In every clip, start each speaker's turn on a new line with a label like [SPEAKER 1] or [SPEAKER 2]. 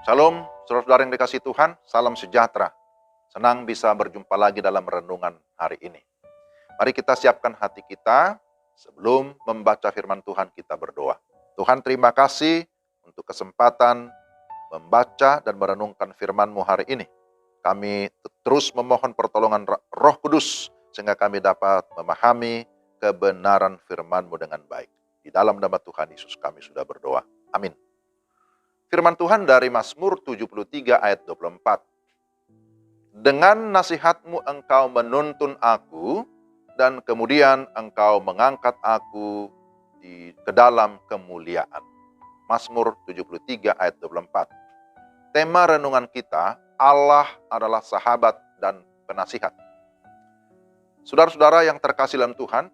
[SPEAKER 1] Shalom, saudara-saudara yang dikasihi Tuhan, salam sejahtera. Senang bisa berjumpa lagi dalam renungan hari ini. Mari kita siapkan hati kita sebelum membaca firman Tuhan, kita berdoa. Tuhan, terima kasih untuk kesempatan membaca dan merenungkan firman-Mu hari ini. Kami terus memohon pertolongan Roh Kudus sehingga kami dapat memahami kebenaran firman-Mu dengan baik. Di dalam nama Tuhan Yesus kami sudah berdoa. Amin. Firman Tuhan dari Mazmur 73 ayat 24. Dengan nasihat-Mu engkau menuntun aku, dan kemudian engkau mengangkat aku ke dalam kemuliaan. Mazmur 73 ayat 24. Tema renungan kita, Allah adalah sahabat dan penasihat. Saudara-saudara yang terkasih dalam Tuhan,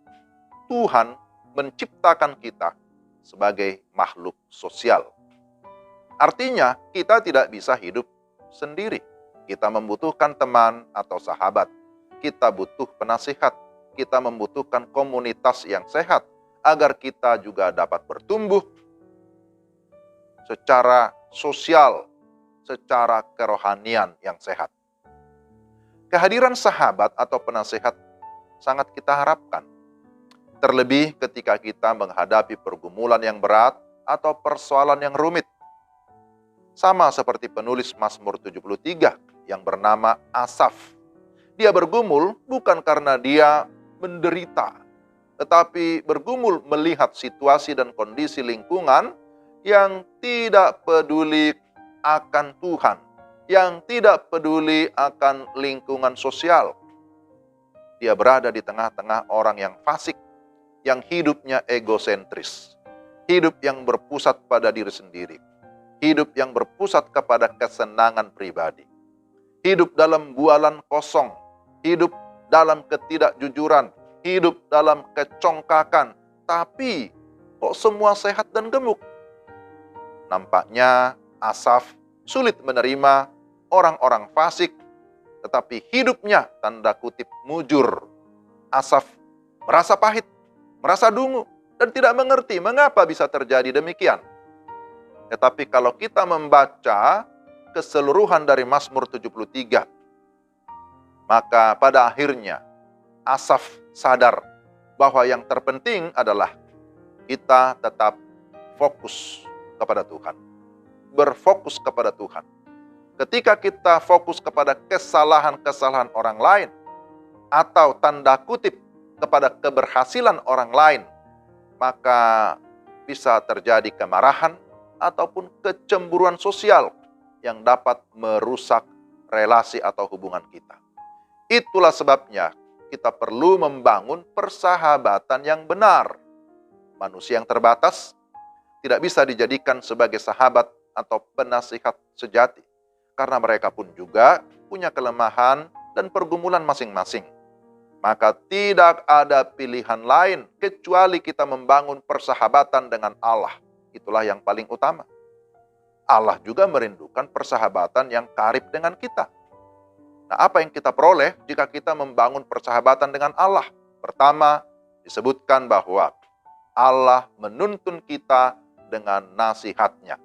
[SPEAKER 1] Tuhan menciptakan kita sebagai makhluk sosial. Artinya, kita tidak bisa hidup sendiri. Kita membutuhkan teman atau sahabat. Kita butuh penasihat. Kita membutuhkan komunitas yang sehat agar kita juga dapat bertumbuh secara sosial, secara kerohanian yang sehat. Kehadiran sahabat atau penasihat sangat kita harapkan. Terlebih ketika kita menghadapi pergumulan yang berat atau persoalan yang rumit. Sama seperti penulis Mazmur 73 yang bernama Asaf. Dia bergumul bukan karena dia menderita, tetapi bergumul melihat situasi dan kondisi lingkungan yang tidak peduli akan Tuhan, yang tidak peduli akan lingkungan sosial. Dia berada di tengah-tengah orang yang fasik, yang hidupnya egosentris, hidup yang berpusat pada diri sendiri. Hidup yang berpusat kepada kesenangan pribadi. Hidup dalam bualan kosong. Hidup dalam ketidakjujuran. Hidup dalam kecongkakan. Tapi kok semua sehat dan gemuk? Nampaknya Asaf sulit menerima orang-orang fasik. Tetapi hidupnya tanda kutip mujur. Asaf merasa pahit, merasa dungu, dan tidak mengerti mengapa bisa terjadi demikian. Tetapi kalau kita membaca keseluruhan dari Mazmur 73, maka pada akhirnya Asaf sadar bahwa yang terpenting adalah kita tetap fokus kepada Tuhan. Berfokus kepada Tuhan. Ketika kita fokus kepada kesalahan-kesalahan orang lain, atau tanda kutip kepada keberhasilan orang lain, maka bisa terjadi kemarahan, ataupun kecemburuan sosial yang dapat merusak relasi atau hubungan kita. Itulah sebabnya kita perlu membangun persahabatan yang benar. Manusia yang terbatas tidak bisa dijadikan sebagai sahabat atau penasihat sejati, karena mereka pun juga punya kelemahan dan pergumulan masing-masing. Maka tidak ada pilihan lain kecuali kita membangun persahabatan dengan Allah. Itulah yang paling utama. Allah juga merindukan persahabatan yang karib dengan kita. Nah, apa yang kita peroleh jika kita membangun persahabatan dengan Allah? Pertama, disebutkan bahwa Allah menuntun kita dengan nasihat-Nya.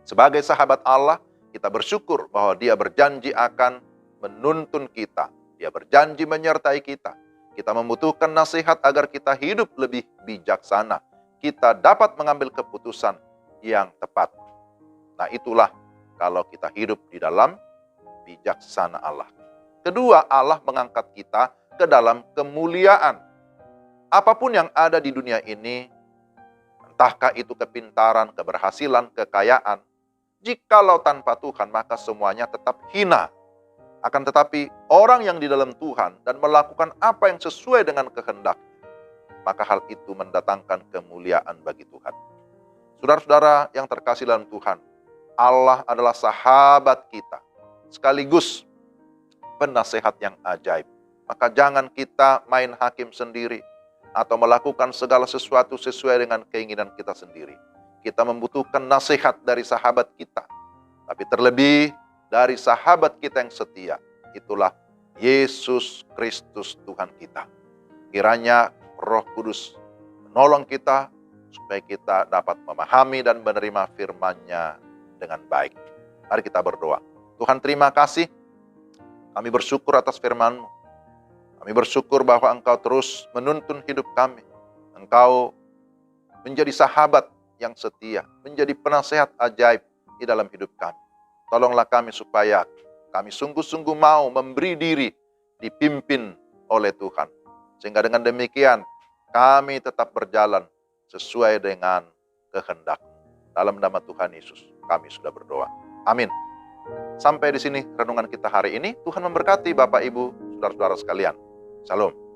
[SPEAKER 1] Sebagai sahabat Allah, kita bersyukur bahwa Dia berjanji akan menuntun kita. Dia berjanji menyertai kita. Kita membutuhkan nasihat agar kita hidup lebih bijaksana. Kita dapat mengambil keputusan yang tepat. Nah, itulah kalau kita hidup di dalam bijaksana Allah. Kedua, Allah mengangkat kita ke dalam kemuliaan. Apapun yang ada di dunia ini, entahkah itu kepintaran, keberhasilan, kekayaan, jikalau tanpa Tuhan, maka semuanya tetap hina. Akan tetapi, orang yang di dalam Tuhan dan melakukan apa yang sesuai dengan kehendak, maka hal itu mendatangkan kemuliaan bagi Tuhan. Saudara-saudara yang terkasih dalam Tuhan, Allah adalah sahabat kita, sekaligus penasehat yang ajaib. Maka jangan kita main hakim sendiri, atau melakukan segala sesuatu sesuai dengan keinginan kita sendiri. Kita membutuhkan nasihat dari sahabat kita, tapi terlebih dari sahabat kita yang setia, itulah Yesus Kristus Tuhan kita. Kiranya Roh Kudus menolong kita supaya kita dapat memahami dan menerima firman-Nya dengan baik. Mari kita berdoa. Tuhan, terima kasih. Kami bersyukur atas firman-Mu. Kami bersyukur bahwa Engkau terus menuntun hidup kami. Engkau menjadi sahabat yang setia, menjadi penasehat ajaib di dalam hidup kami. Tolonglah kami supaya kami sungguh-sungguh mau memberi diri dipimpin oleh Tuhan. Sehingga dengan demikian kami tetap berjalan sesuai dengan kehendak-Mu. Dalam nama Tuhan Yesus kami sudah berdoa. Amin. Sampai di sini renungan kita hari ini. Tuhan memberkati Bapak, Ibu, saudara-saudara sekalian. Shalom.